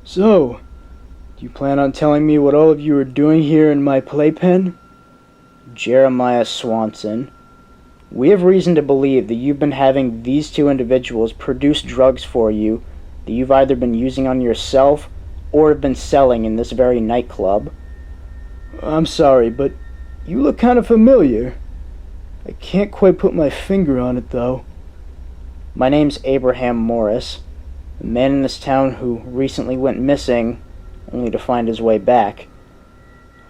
So, do you plan on telling me what all of you are doing here in my playpen? Jeremiah Swanson, we have reason to believe that you've been having these two individuals produce drugs for you that you've either been using on yourself or have been selling in this very nightclub. I'm sorry, but you look kind of familiar. I can't quite put my finger on it, though. My name's Abraham Morris, a man in this town who recently went missing, only to find his way back.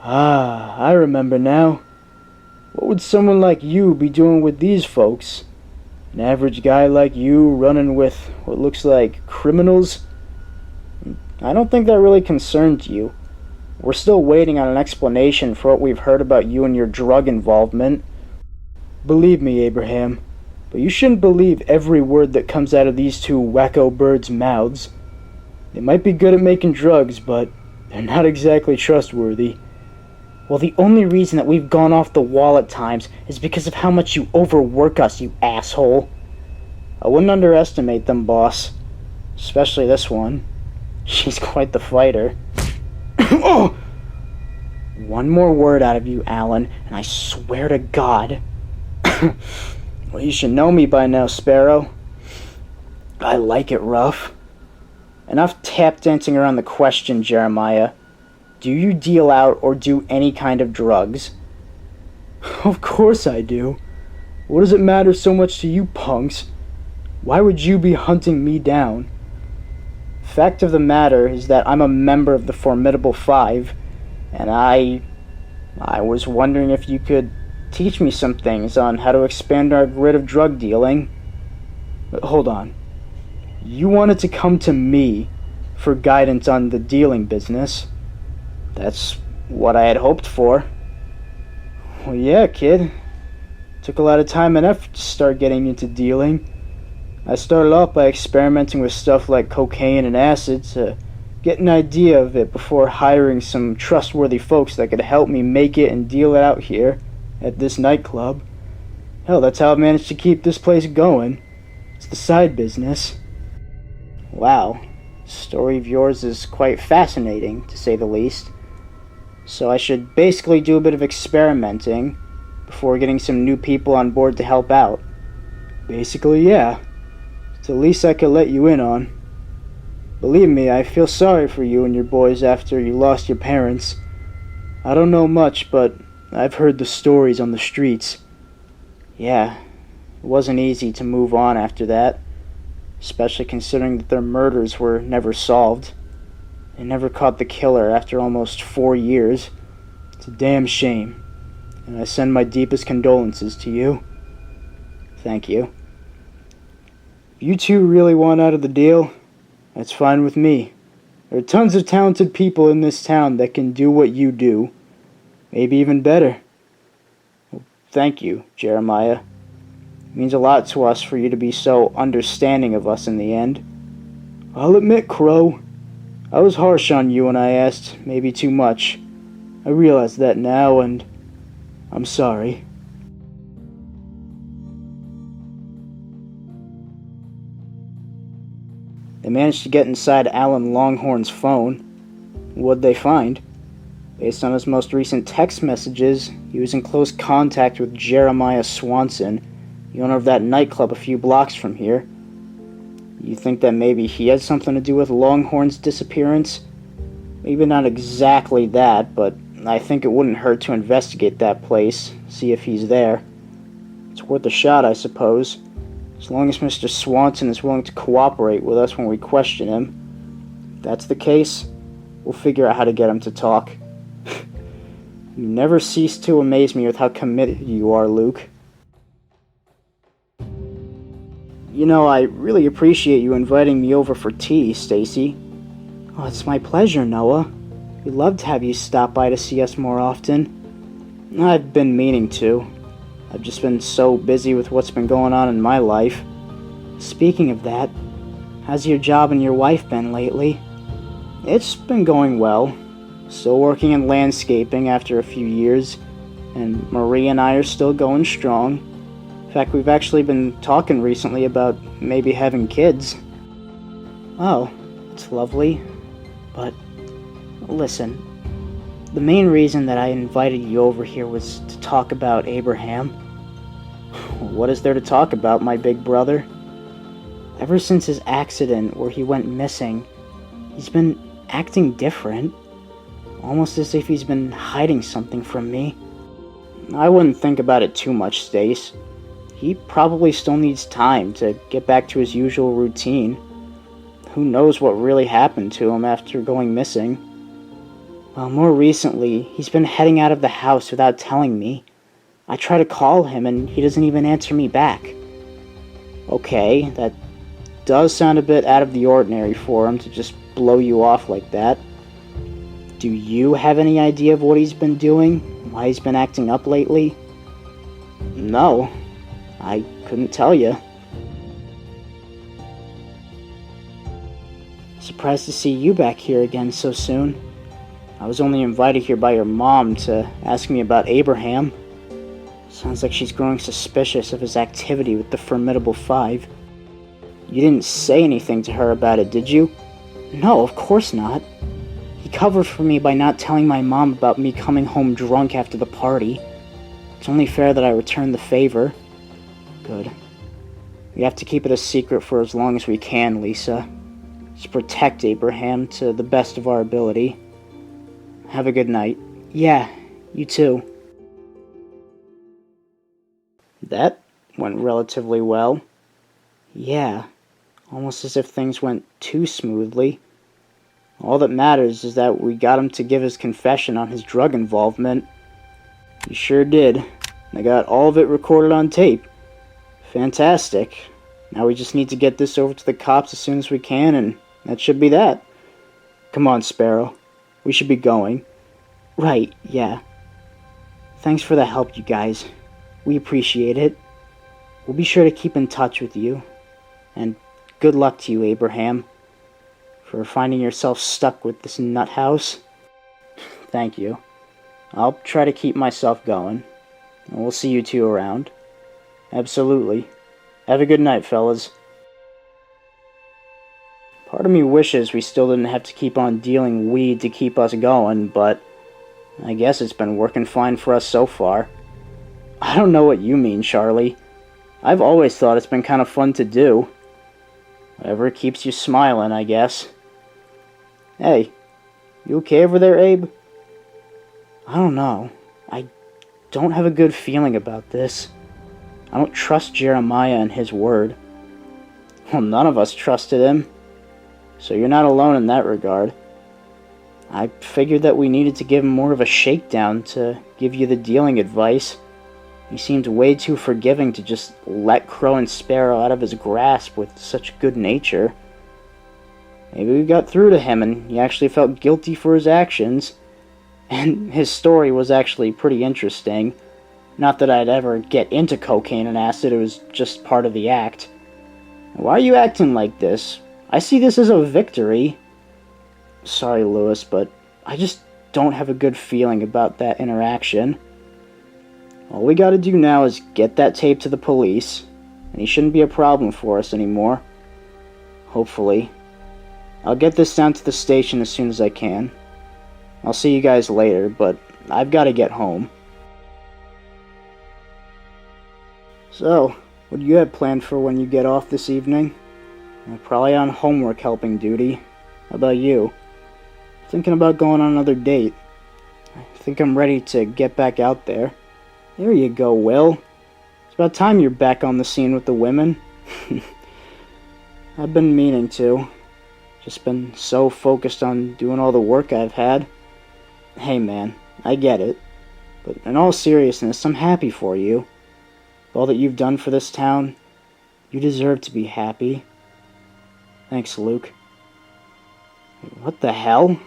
Ah, I remember now. What would someone like you be doing with these folks? An average guy like you running with what looks like criminals? I don't think that really concerns you. We're still waiting on an explanation for what we've heard about you and your drug involvement. Believe me, Abraham, but you shouldn't believe every word that comes out of these two wacko birds' mouths. They might be good at making drugs, but they're not exactly trustworthy. Well, the only reason that we've gone off the wall at times is because of how much you overwork us, you asshole. I wouldn't underestimate them, boss. Especially this one. She's quite the fighter. Oh! One more word out of you, Alan, and I swear to God. Well, you should know me by now, Sparrow. I like it rough. Enough tap dancing around the question, Jeremiah. Do you deal out or do any kind of drugs? Of course I do. What does it matter so much to you punks? Why would you be hunting me down? Fact of the matter is that I'm a member of the Formidable 5, and I was wondering if you could teach me some things on how to expand our grid of drug dealing. Hold on. You wanted to come to me for guidance on the dealing business? That's what I had hoped for. Well, yeah, kid. Took a lot of time and effort to start getting into dealing. I started off by experimenting with stuff like cocaine and acid to get an idea of it before hiring some trustworthy folks that could help me make it and deal it out here at this nightclub. Hell, that's how I've managed to keep this place going. It's the side business. Wow. The story of yours is quite fascinating, to say the least. So I should basically do a bit of experimenting before getting some new people on board to help out. Basically, yeah. It's the least I could let you in on. Believe me, I feel sorry for you and your boys after you lost your parents. I don't know much, but I've heard the stories on the streets. Yeah, it wasn't easy to move on after that, especially considering that their murders were never solved. They never caught the killer after almost 4 years. It's a damn shame, and I send my deepest condolences to you. Thank you. If you two really want out of the deal, that's fine with me. There are tons of talented people in this town that can do what you do. Maybe even better. Well, thank you, Jeremiah. It means a lot to us for you to be so understanding of us in the end. I'll admit, Crow, I was harsh on you when I asked maybe too much. I realize that now, and I'm sorry. They managed to get inside Alan Longhorn's phone. What'd they find? Based on his most recent text messages, he was in close contact with Jeremiah Swanson, the owner of that nightclub a few blocks from here. You think that maybe he had something to do with Longhorn's disappearance? Maybe not exactly that, but I think it wouldn't hurt to investigate that place, see if he's there. It's worth a shot, I suppose, as long as Mr. Swanson is willing to cooperate with us when we question him. If that's the case, we'll figure out how to get him to talk. You never cease to amaze me with how committed you are, Luke. You know, I really appreciate you inviting me over for tea, Stacy. Oh, it's my pleasure, Noah. We'd love to have you stop by to see us more often. I've been meaning to. I've just been so busy with what's been going on in my life. Speaking of that, how's your job and your wife been lately? It's been going well. Still working in landscaping after a few years, and Marie and I are still going strong. In fact, we've actually been talking recently about maybe having kids. Oh, that's lovely. But, listen, the main reason that I invited you over here was to talk about Abraham. What is there to talk about, my big brother? Ever since his accident where he went missing, he's been acting different. Almost as if he's been hiding something from me. I wouldn't think about it too much, Stace. He probably still needs time to get back to his usual routine. Who knows what really happened to him after going missing? Well, more recently, he's been heading out of the house without telling me. I try to call him and he doesn't even answer me back. Okay, that does sound a bit out of the ordinary for him to just blow you off like that. Do you have any idea of what he's been doing? Why he's been acting up lately? No, I couldn't tell you. Surprised to see you back here again so soon. I was only invited here by your mom to ask me about Abraham. Sounds like she's growing suspicious of his activity with the Formidable Five. You didn't say anything to her about it, did you? No, of course not. He covered for me by not telling my mom about me coming home drunk after the party. It's only fair that I return the favor. Good. We have to keep it a secret for as long as we can, Lisa. Just protect Abraham to the best of our ability. Have a good night. Yeah, you too. That went relatively well. Yeah, almost as if things went too smoothly. All that matters is that we got him to give his confession on his drug involvement. He sure did. I got all of it recorded on tape. Fantastic. Now we just need to get this over to the cops as soon as we can, and that should be that. Come on, Sparrow. We should be going. Right, yeah. Thanks for the help, you guys. We appreciate it. We'll be sure to keep in touch with you. And good luck to you, Abraham, for finding yourself stuck with this nut house. Thank you. I'll try to keep myself going. And we'll see you two around. Absolutely. Have a good night, fellas. Part of me wishes we still didn't have to keep on dealing weed to keep us going, but I guess it's been working fine for us so far. I don't know what you mean, Charlie. I've always thought it's been kind of fun to do. Whatever keeps you smiling, I guess. Hey, you okay over there, Abe? I don't know. I don't have a good feeling about this. I don't trust Jeremiah and his word. Well, none of us trusted him. So you're not alone in that regard. I figured that we needed to give him more of a shakedown to give you the dealing advice. He seemed way too forgiving to just let Crow and Sparrow out of his grasp with such good nature. Maybe we got through to him and he actually felt guilty for his actions. And his story was actually pretty interesting. Not that I'd ever get into cocaine and acid, it was just part of the act. Why are you acting like this? I see this as a victory. Sorry, Lewis, but I just don't have a good feeling about that interaction. All we gotta do now is get that tape to the police, and he shouldn't be a problem for us anymore. Hopefully. I'll get this down to the station as soon as I can. I'll see you guys later, but I've gotta get home. So, what do you have planned for when you get off this evening? Probably on homework helping duty. How about you? Thinking about going on another date. I think I'm ready to get back out there. There you go, Will. It's about time you're back on the scene with the women. I've been meaning to. Just been so focused on doing all the work I've had. Hey man, I get it. But in all seriousness, I'm happy for you. All that you've done for this town, you deserve to be happy. Thanks, Luke. What the hell?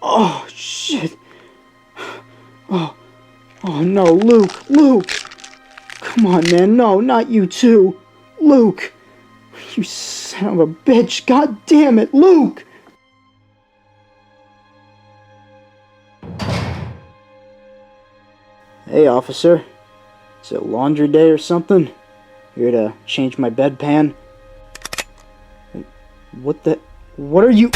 Oh, shit. Oh no, Luke, Luke! Come on, man, no, not you too. Luke! You son of a bitch, god damn it, Luke! Hey, officer. Is it laundry day or something? Here to change my bedpan? What are you...